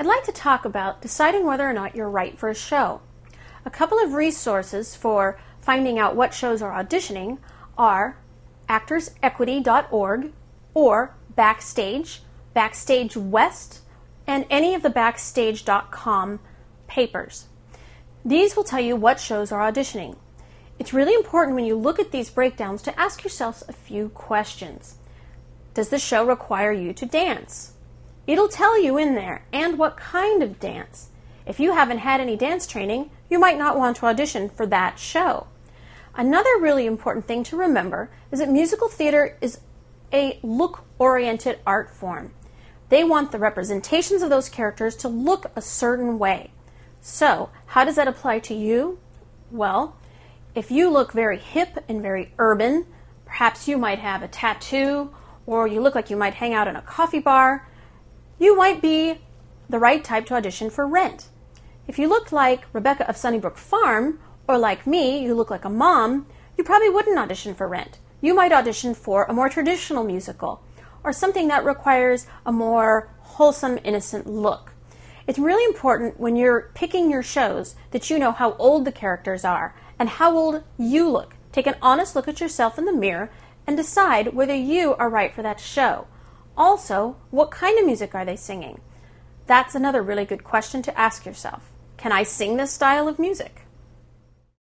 I'd like to talk about deciding whether or not you're right for a show. A couple of resources for finding out what shows are auditioning are actorsequity.org or Backstage, Backstage West, and any of the Backstage.com papers. These will tell you what shows are auditioning. It's really important when you look at these breakdowns to ask yourselves a few questions. Does the show require you to dance? It'll tell you in there, and what kind of dance. If you haven't had any dance training, you might not want to audition for that show. Another really important thing to remember is that musical theater is a look-oriented art form. They want the representations of those characters to look a certain way. So, how does that apply to you? Well, if you look very hip and very urban, perhaps you might have a tattoo, or you look like you might hang out in a coffee bar, you might be the right type to audition for Rent. If you looked like Rebecca of Sunnybrook Farm, or like me, you look like a mom, you probably wouldn't audition for Rent. You might audition for a more traditional musical, or something that requires a more wholesome, innocent look. It's really important when you're picking your shows that you know how old the characters are and how old you look. Take an honest look at yourself in the mirror and decide whether you are right for that show. Also, what kind of music are they singing? That's another really good question to ask yourself. Can I sing this style of music?